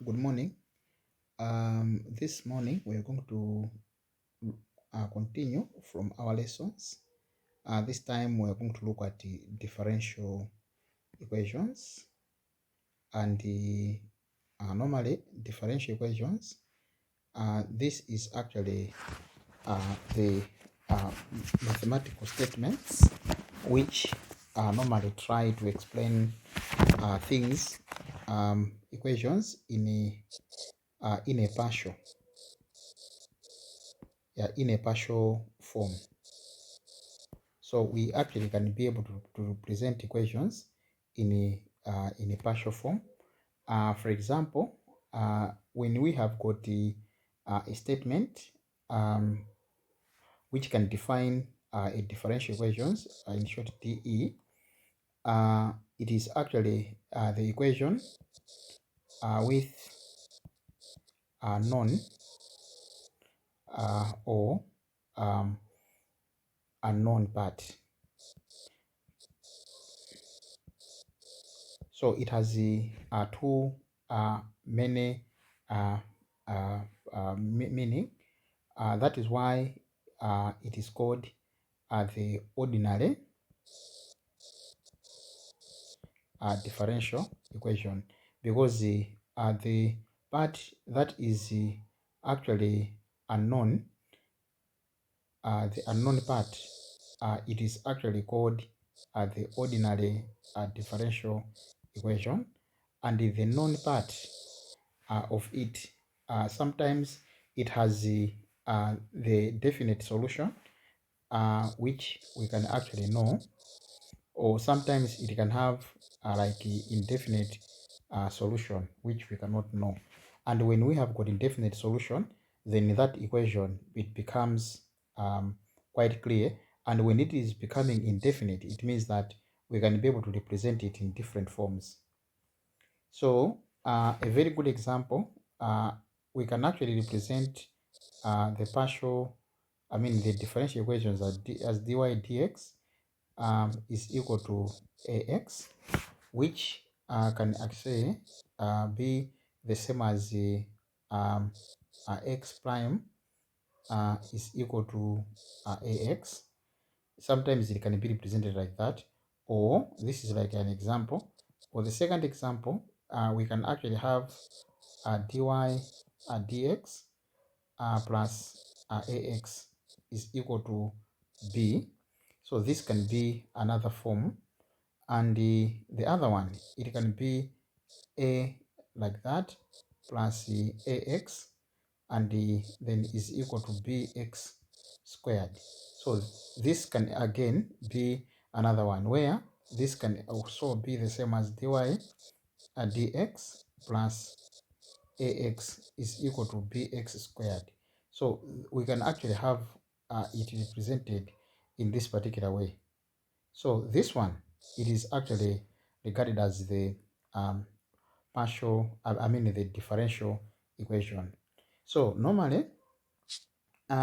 Good morning. This morning we are going to continue from our lessons. This time we are going to look at the differential equations, and normally differential equations. This is actually the mathematical statements which normally try to explain things, equations in a partial form. So we actually can be able to represent equations in a partial form. For example, when we have got a statement which can define a differential equations, in short DE, it is actually the equation with known or unknown part. So it has two many meaning. That is why it is called the ordinary differential equation, because the part that is actually unknown, the unknown part, it is actually called the ordinary differential equation, and the known part of it, sometimes it has the definite solution, which we can actually know, or sometimes it can have like indefinite solution which we cannot know. And when we have got indefinite solution, then that equation, it becomes quite clear. And when it is becoming indefinite, it means that we can be able to represent it in different forms. So a very good example, we can actually represent the differential equations as dy dx is equal to ax, which can actually be the same as x prime is equal to ax. Sometimes it can be represented like that, or this is like an example. For the second example, we can actually have dy dx plus ax is equal to b. So this can be another form, and the other one, it can be a like that plus ax, and then is equal to bx squared. So this can again be another one where this can also be the same as dy dx plus ax is equal to bx squared. So we can actually have it represented in this particular way. So this one, it is actually regarded as the the differential equation. So normally,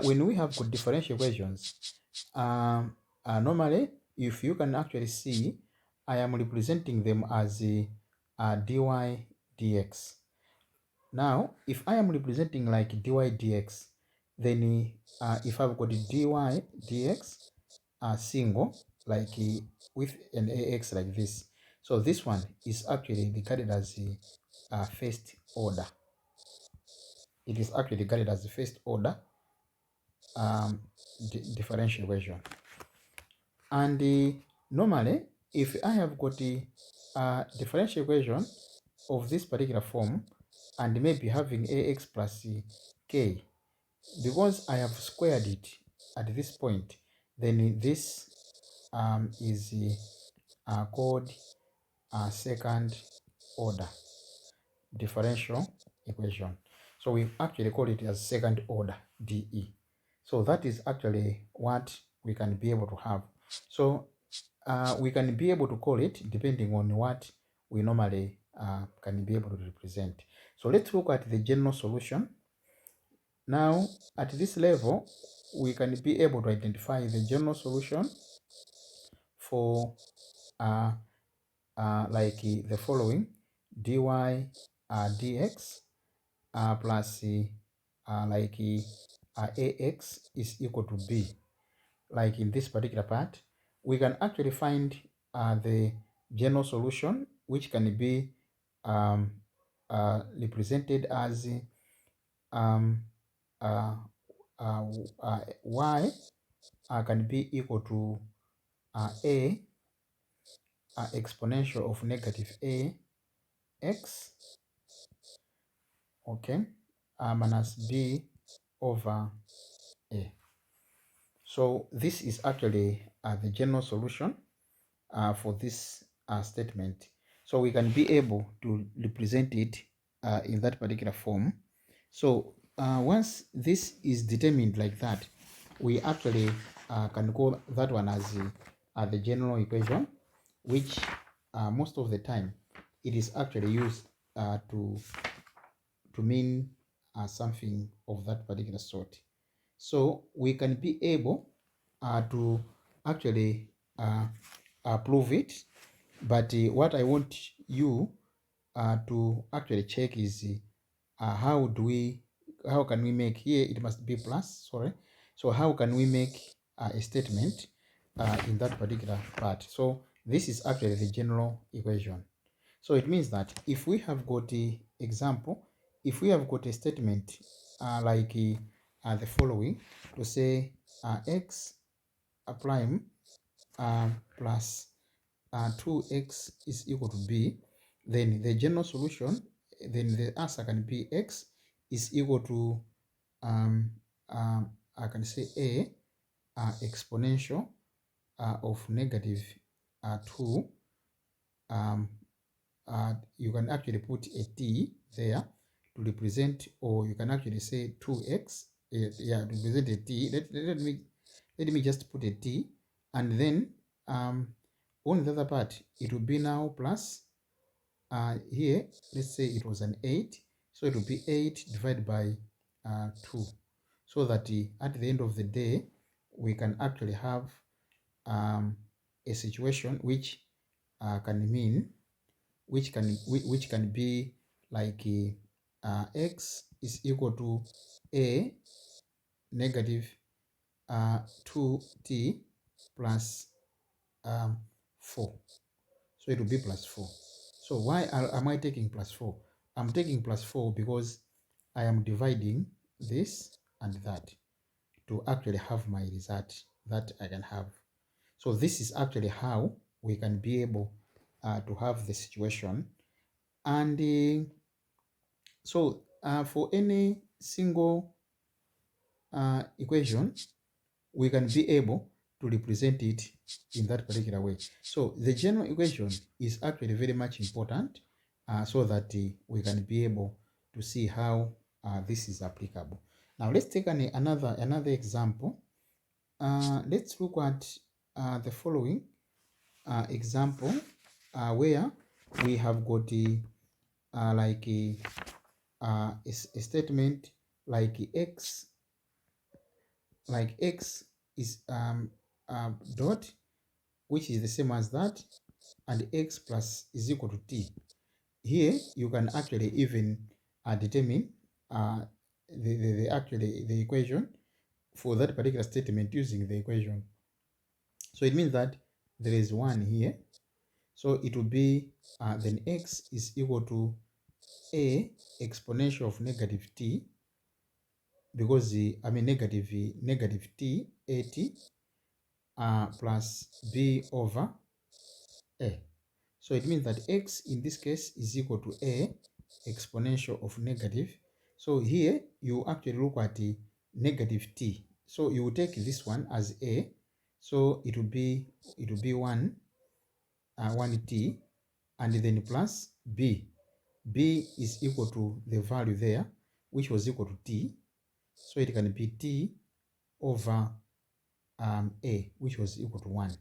when we have good differential equations, normally, if you can actually see, I am representing them as dy dx. Now, if I am representing like dy dx, then if I've got dy dx single, like with an ax like this, so this one is actually regarded as the first order. It is actually regarded as the first order differential equation. And normally, if I have got a differential equation of this particular form, and maybe having ax plus k, because I have squared it at this point, then this is called second order differential equation. So we actually call it as second order DE. So that is actually what we can be able to have. So we can be able to call it depending on what we normally can be able to represent. So let's look at the general solution. Now at this level, we can be able to identify the general solution for like the following: dy dx plus ax is equal to b. Like in this particular part, we can actually find the general solution, which can be um, represented as um, uh, y can be equal to a exponential of negative a x, okay, minus b over a. So this is actually the general solution for this statement. So we can be able to represent it in that particular form. So once this is determined like that, we actually can call that one as the general equation, which most of the time it is actually used to mean something of that particular sort. So we can be able to actually prove it, but what I want you to actually check is how can we make here, it must be plus, sorry. So how can we make a statement in that particular part? So this is actually the general equation. So it means that if we have got the example, if we have got a statement like the following, to say x prime plus 2x is equal to b, then the general solution, then the answer can be x is equal to I can say a exponential of negative 2. You can actually put a t there to represent, or you can actually say 2x, yeah, to represent a t. Let me just put a t, and then on the other part it will be now plus here, let's say it was an 8, so it will be 8 divided by 2, so that at the end of the day we can actually have a situation which can mean, which can be like x is equal to a negative 2t plus 4. So it will be plus 4. So why am I taking plus 4? I'm taking plus 4 because I am dividing this and that to actually have my result that I can have. So this is actually how we can be able to have the situation. And so for any single equation, we can be able to represent it in that particular way. So the general equation is actually very much important so that we can be able to see how this is applicable. Now let's take another example. Let's look at the following example where we have got like a statement like x is dot, which is the same as that, and x plus is equal to t. Here you can actually even determine the equation for that particular statement using the equation. So it means that there is 1 here, so it will be then x is equal to a exponential of negative t, because I mean negative t at plus b over a. So it means that x in this case is equal to a exponential of negative. So here you actually look at the negative t. So you will take this one as a. So it will be 1 1t, and then plus b. B is equal to the value there, which was equal to t. So it can be t over a, which was equal to 1.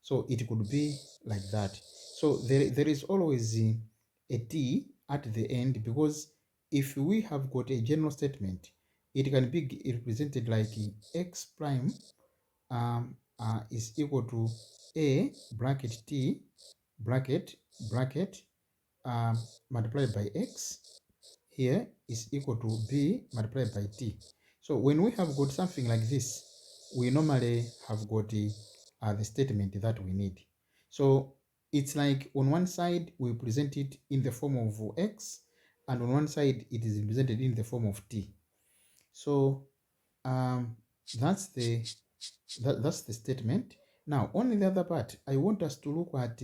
So it could be like that. So there is always a t at the end, because if we have got a general statement, it can be represented like x prime is equal to a bracket t bracket multiplied by x here is equal to b multiplied by t. So when we have got something like this, we normally have got the statement that we need. So it's like on one side we present it in the form of x, and on one side it is presented in the form of t. So that's the statement. Now on the other part, I want us to look at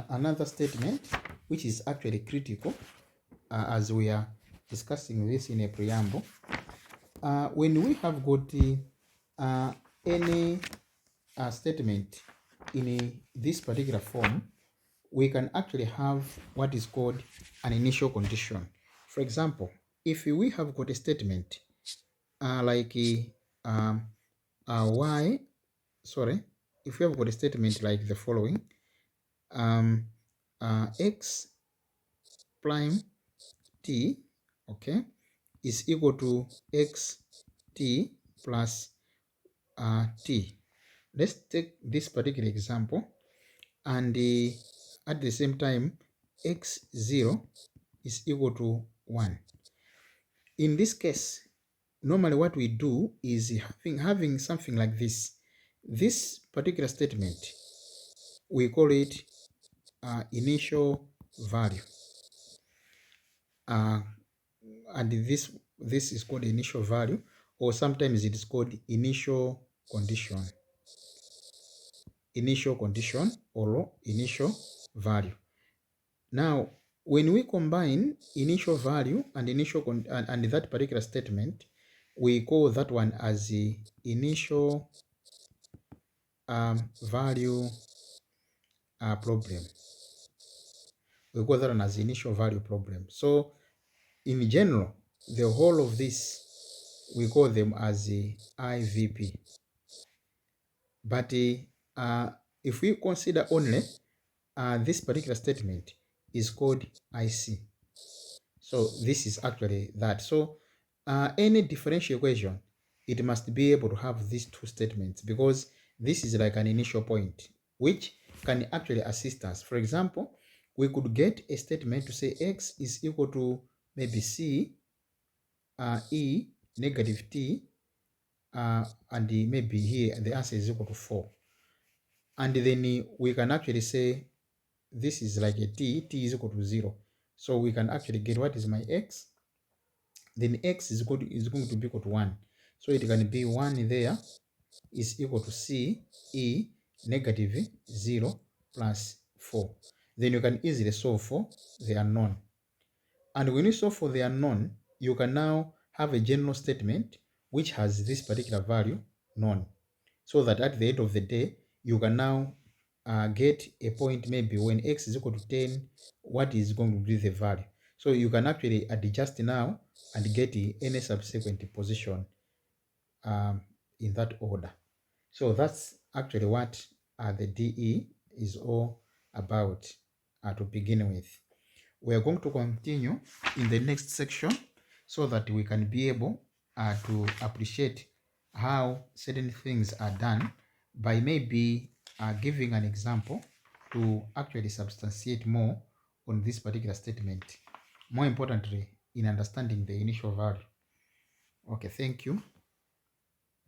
another statement which is actually critical as we are discussing this in a preamble. When we have got any statement in this particular form, we can actually have what is called an initial condition. For example, if we have got a statement like if we have got a statement like the following, x prime t, okay, is equal to x t plus t. Let's take this particular example, and at the same time x0 is equal to 1. In this case, normally what we do is having something like this. This particular statement, we call it initial value, and this is called initial value, or sometimes it is called initial condition or initial value. Now when we combine initial value and and that particular statement, we call that one as the initial value problem. We call that one as initial value problem. So in general, the whole of this, we call them as the IVP. But if we consider only this particular statement is called IC. So this is actually that. So any differential equation, it must be able to have these two statements, because this is like an initial point which can actually assist us. For example, we could get a statement to say x is equal to maybe c e negative t, and maybe here the answer is equal to 4. And then we can actually say this is like a t is equal to 0. So we can actually get what is my x. Then x is going to be equal to 1. So it can be 1 there is equal to c e negative 0 plus 4. Then you can easily solve for the unknown. And when you solve for the unknown, you can now have a general statement which has this particular value known, so that at the end of the day, you can now get a point maybe when x is equal to 10, what is going to be the value. So you can actually adjust now and get any subsequent position in that order. So that's actually what the DE is all about to begin with. We are going to continue in the next section so that we can be able to appreciate how certain things are done by maybe giving an example to actually substantiate more on this particular statement. More importantly, in understanding the initial value. Okay, thank you.